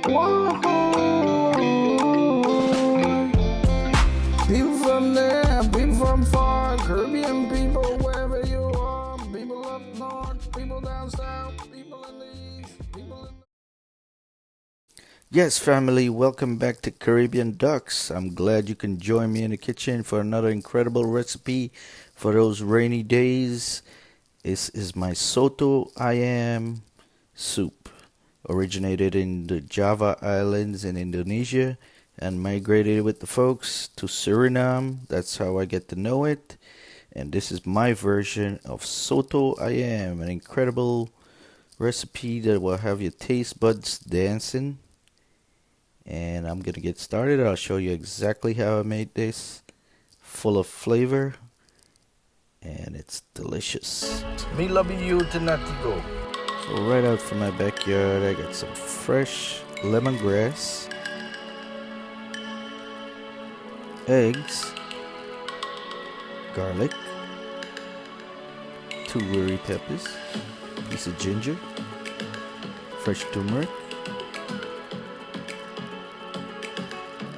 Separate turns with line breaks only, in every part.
People from there, people from far, Caribbean people, wherever you are, people up north, people down south, people in the east, people in the...
Yes, family, welcome back to Caribbean Ducks. I'm glad you can join me in the kitchen for another incredible recipe for those rainy days. This is my Soto Ayam soup, originated in the Java Islands in Indonesia and migrated with the folks to Suriname. That's how I get to know it. And this is my version of Soto Ayam, an incredible recipe that will have your taste buds dancing. And I'm gonna get started. I'll show you exactly how I made this, full of flavor, and it's delicious.
Me love you tonight to go.
So right out from my backyard, I got some fresh lemongrass, eggs, garlic, 2 curry peppers, piece of ginger, fresh turmeric.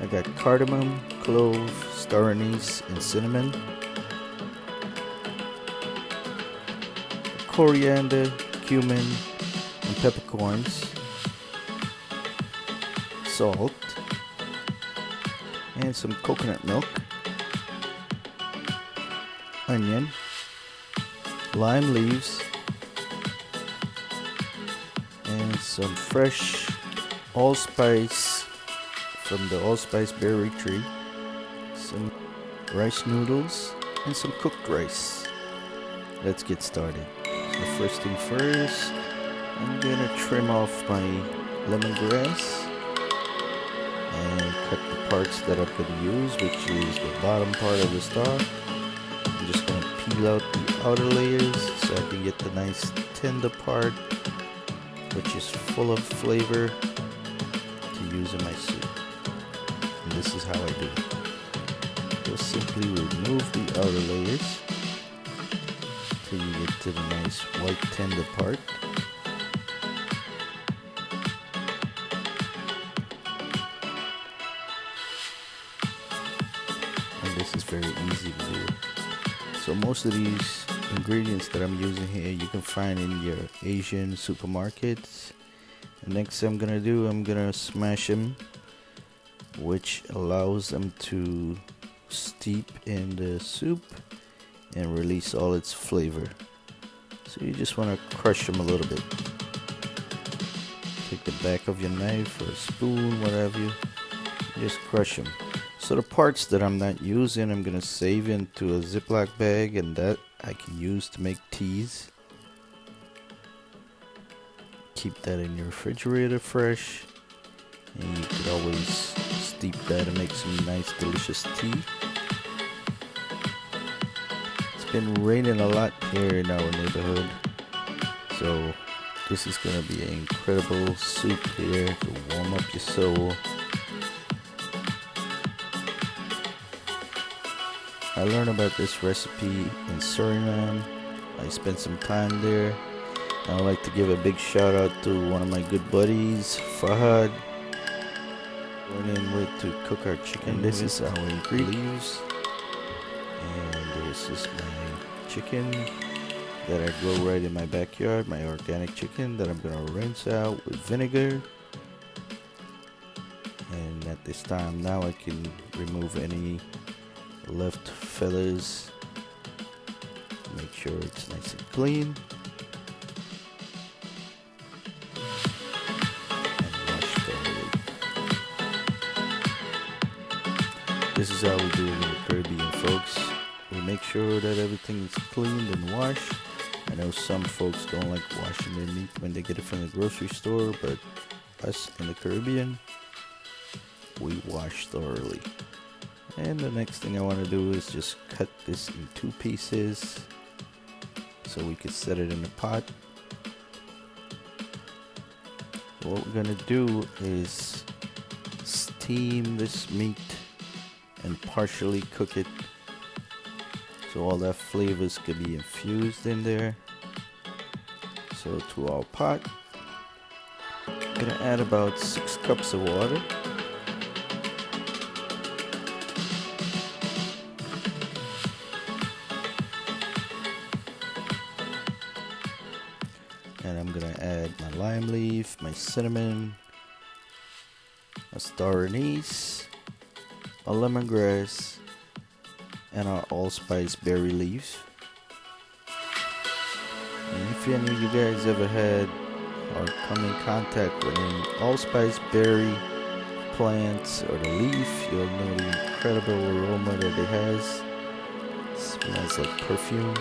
I got cardamom, cloves, star anise, and cinnamon, corriander, cumin, and peppercorns, salt, and some coconut milk, onion, lime leaves, and some fresh allspice from the allspice berry tree, some rice noodles, and some cooked rice. Let's get started. So first thing first, I'm gonna trim off my lemongrass and cut the parts that I'm gonna use, which is the bottom part of the stalk. I'm just gonna peel out the outer layers so I can get the nice tender part, which is full of flavor to use in my soup. And this is how I do it. Just simply remove the outer layers till you get to the nice white tender part. And this is very easy to do. So most of these ingredients that I'm using here you can find in your Asian supermarkets. And next I'm gonna do, I'm gonna smash them, which allows them to steep in the soup and release all its flavor. So you just want to crush them a little bit. Take the back of your knife or a spoon, whatever you just crush them. So the parts that I'm not using, I'm going to save into a Ziploc bag, and that I can use to make teas. Keep that in your refrigerator fresh, and you could always steep that and make some nice delicious tea. It's been raining a lot here in our neighborhood, so this is going to be an incredible soup here to warm up your soul. I learned about this recipe in Suriname. I spent some time there. I would like to give a big shout out to one of my good buddies, Fahad. Went in with to cook our chicken. This is our ingredients, and this is my chicken that I grow right in my backyard, my organic chicken that I'm gonna rinse out with vinegar. And at this time now I can remove any left feathers, make sure it's nice and clean. This is how we do it in the Caribbean, folks. We make sure that everything is cleaned and washed. I know some folks don't like washing their meat when they get it from the grocery store, but us in the Caribbean, we wash thoroughly. And the next thing I want to do is just cut this in 2 pieces so we can set it in the pot. What we're going to do is steam this meat and partially cook it so all that flavors can be infused in there. So to our pot, Gonna add about 6 cups of water. And I'm gonna add my lime leaf, my cinnamon, a star anise, a lemongrass, and our allspice berry leaves. And if any of you guys ever had or come in contact with an allspice berry plants or the leaf, you'll know the incredible aroma that it has. It smells like perfume.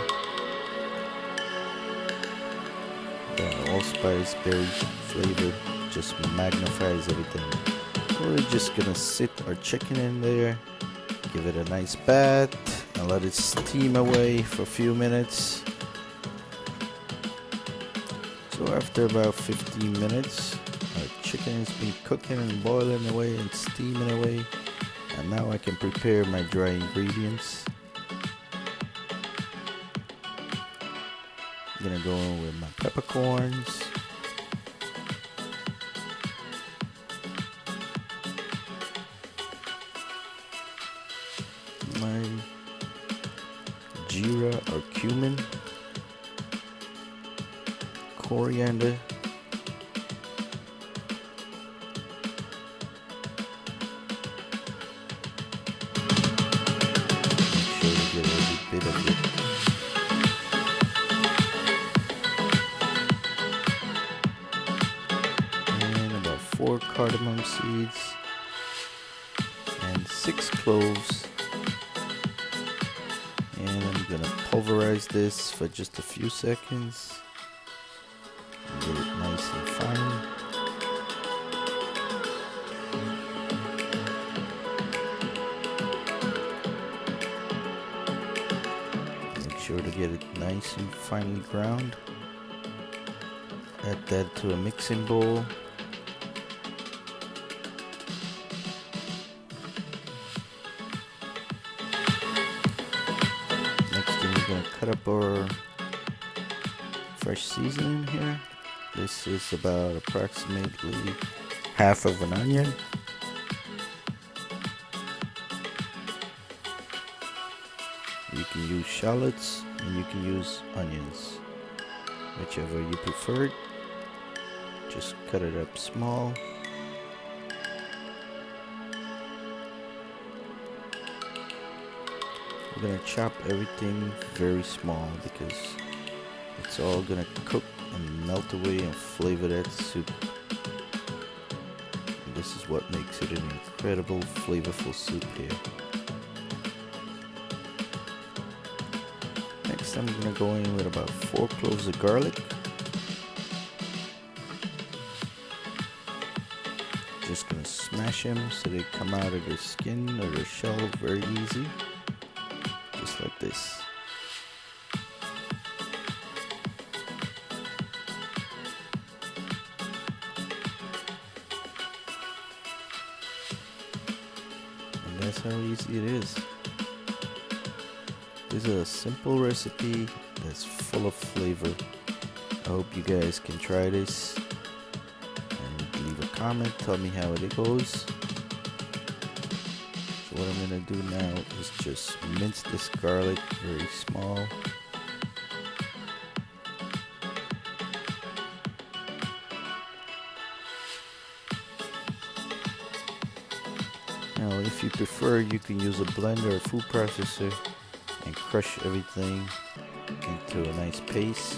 The allspice berry flavor just magnifies everything. We're just gonna sit our chicken in there, give it a nice bath, and let it steam away for a few minutes. So after about 15 minutes, our chicken has been cooking and boiling away and steaming away. And now I can prepare my dry ingredients. I'm gonna go in with my peppercorns, my jeera or cumin, corriander, make sure to get every bit of it. And about 4 cardamom seeds and 6 cloves. And I'm gonna pulverize this for just a few seconds. Get it nice and fine. Make sure to get it nice and finely ground. Add that to a mixing bowl. Next thing, we're gonna cut up our fresh seasoning here. This is about approximately half of an onion. You can use shallots and you can use onions, whichever you prefer. Just cut it up small. We're gonna chop everything very small because it's all gonna cook and melt away and flavor that soup. And this is what makes it an incredible flavorful soup here. Next I'm gonna go in with about 4 cloves of garlic. Just gonna smash them so they come out of their skin or their shell very easy. Just like this. That's how easy it is. This is a simple recipe that's full of flavor. I hope you guys can try this and leave a comment, tell me how it goes. So what I'm gonna do now is just mince this garlic very small. Now, if you prefer, you can use a blender or food processor and crush everything into a nice paste.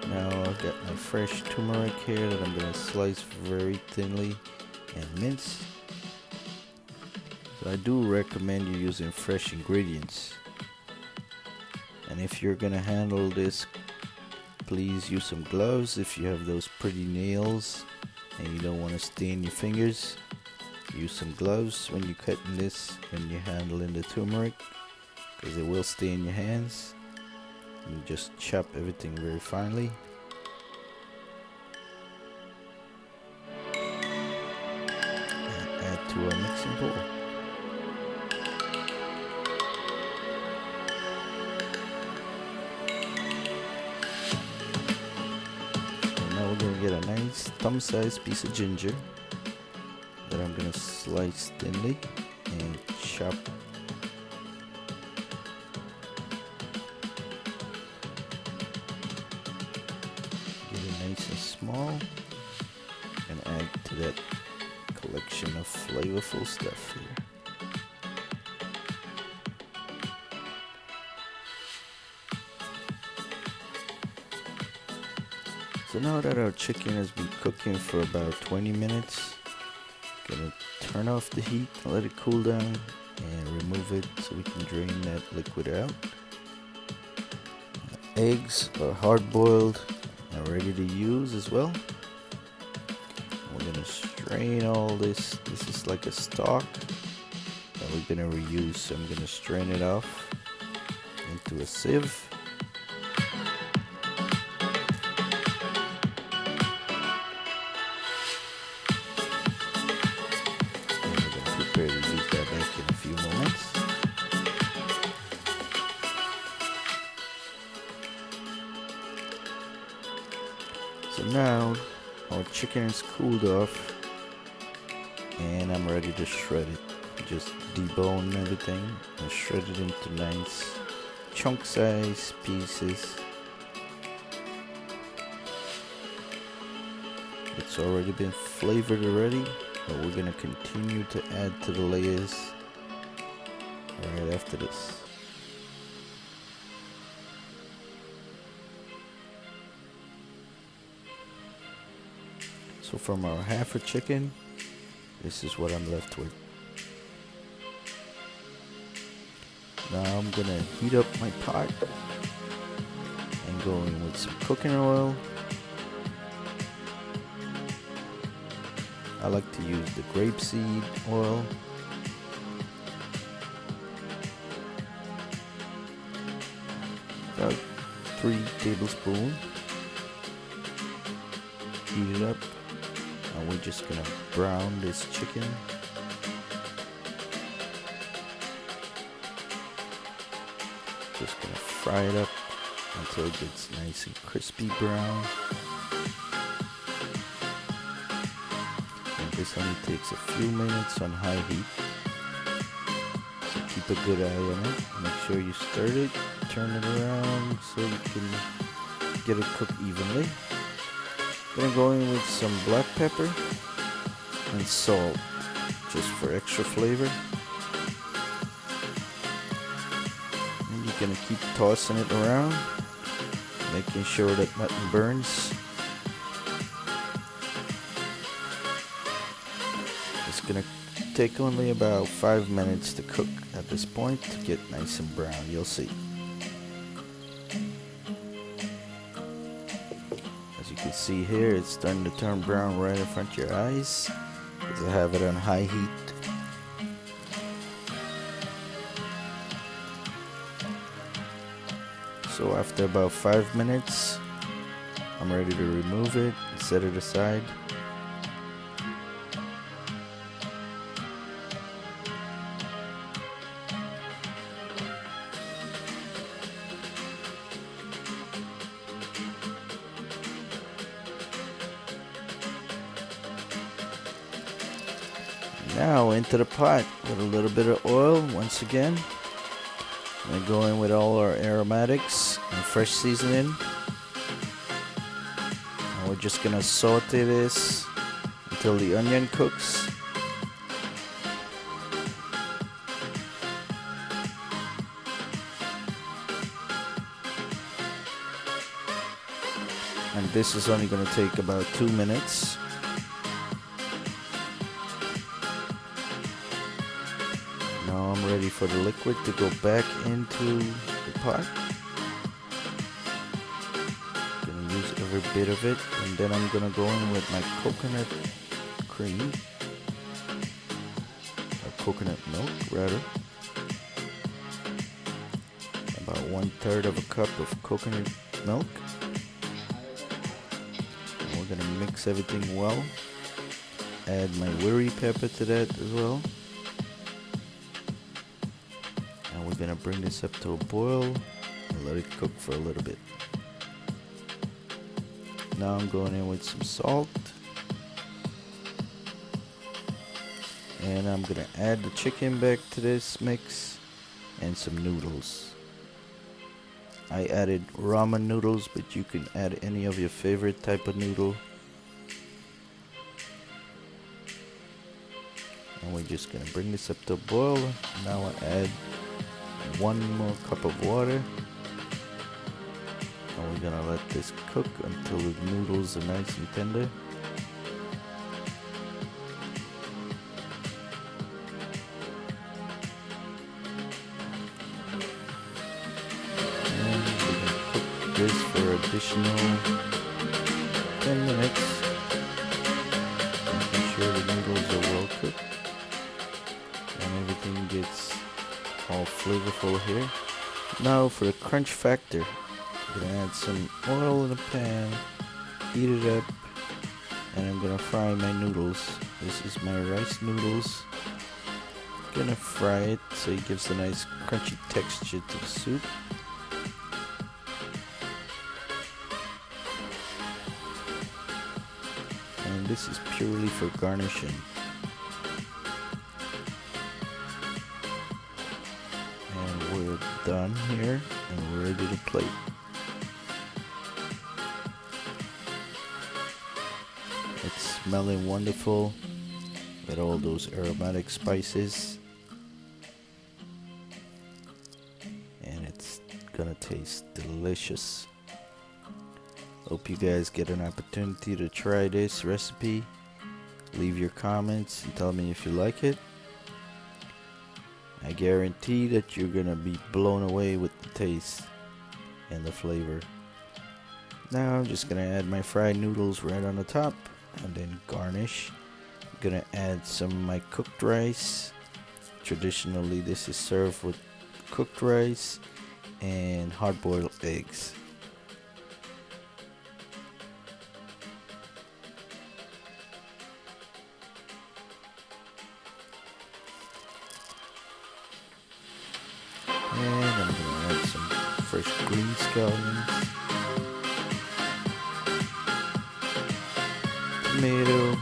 Now, I've got my fresh turmeric here that I'm going to slice very thinly and mince. So I do recommend you using fresh ingredients. And if you're going to handle this, please use some gloves if you have those pretty nails and you don't want to stain your fingers. Use some gloves when you're cutting this, when you're handling the turmeric, because it will stain your hands. And just chop everything very finely. And add to our mixing bowl. And now we're gonna get a nice thumb-sized piece of ginger that I'm gonna slice thinly and chop. Get it nice and small and add to that collection of flavorful stuff here. So now that our chicken has been cooking for about 20 minutes, gonna turn off the heat, let it cool down, and remove it so we can drain that liquid out. Eggs are hard boiled and ready to use as well. We're gonna strain all this. This is like a stock that we're gonna reuse, so I'm gonna strain it off into a sieve. Prepare to use that back in a few moments. So now our chicken is cooled off and I'm ready to shred it. Just debone everything and shred it into nice chunk size pieces. It's already been flavored already, but we're gonna continue to add to the layers right after this. So from our half a chicken, this is what I'm left with. Now I'm gonna heat up my pot and go in with some cooking oil. I like to use the grapeseed oil. About 3 tablespoons. Heat it up. And we're just gonna brown this chicken. Just gonna fry it up until it gets nice and crispy brown. And this only takes a few minutes on high heat. So keep a good eye on it. Make sure you stir it, turn it around so you can get it cooked evenly. Gonna go in with some black pepper and salt just for extra flavor. And you're gonna keep tossing it around, making sure that nothing burns. It's gonna take only about 5 minutes to cook at this point to get nice and brown. You'll see. You can see here it's starting to turn brown right in front of your eyes because I have it on high heat. So after about 5 minutes, I'm ready to remove it and set it aside. Now into the pot with a little bit of oil once again. I'm going to go in with all our aromatics and fresh seasoning. And we're just going to saute this until the onion cooks. And this is only going to take about 2 minutes. Now I'm ready for the liquid to go back into the pot. Gonna use every bit of it, and then I'm gonna go in with my coconut cream, or coconut milk rather. About 1/3 of a cup of coconut milk. And we're gonna mix everything well. Add my wiri pepper to that as well. We're gonna bring this up to a boil and let it cook for a little bit. Now I'm going in with some salt. And I'm gonna add the chicken back to this mix and some noodles. I added ramen noodles, but you can add any of your favorite type of noodle. And we're just gonna bring this up to a boil. Now I add 1 more cup of water. And we're gonna let this cook until the noodles are nice and tender. And we're gonna cook this for additional 10 minutes. Making sure the noodles are well cooked. And everything gets all flavorful here. Now for the crunch factor. I'm gonna add some oil in the pan, heat it up, and I'm gonna fry my noodles. This is my rice noodles. Gonna fry it so it gives a nice crunchy texture to the soup. And this is purely for garnishing. And we're done here and we're ready to plate. It's smelling wonderful with all those aromatic spices, and it's gonna taste delicious. Hope you guys get an opportunity to try this recipe. Leave your comments and tell me if you like it. I guarantee that you're gonna be blown away with the taste and the flavor. Now I'm just gonna add my fried noodles right on the top and then garnish. I'm gonna add some of my cooked rice. Traditionally this is served with cooked rice and hard-boiled eggs. And I'm gonna add some fresh green scallions, tomato,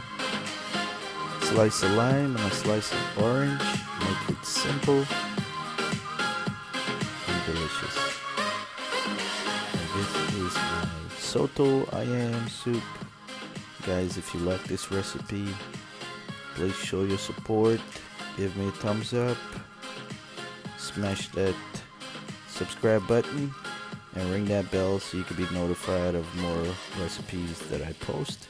slice of lime, and a slice of orange. Make it simple and delicious. And this is my Soto Ayam soup. Guys, if you like this recipe, please show your support. Give me a thumbs up. Smash that subscribe button and ring that bell so you can be notified of more recipes that I post.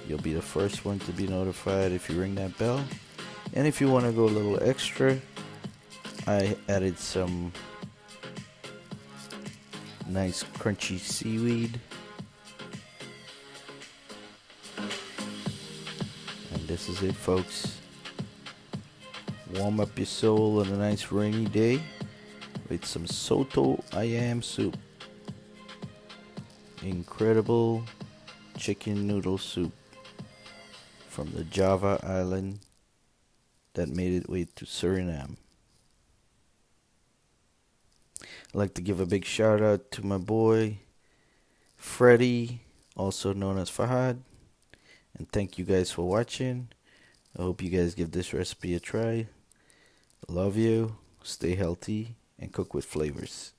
You'll be the first one to be notified if you ring that bell. And if you want to go a little extra, I added some nice crunchy seaweed. And this is it, folks. Warm up your soul on a nice rainy day with some Soto Ayam soup. Incredible chicken noodle soup from the Java island that made its way to Suriname. I'd like to give a big shout out to my boy Freddie, also known as Fahad, and thank you guys for watching. I hope you guys give this recipe a try. Love you, stay healthy, and cook with flavors.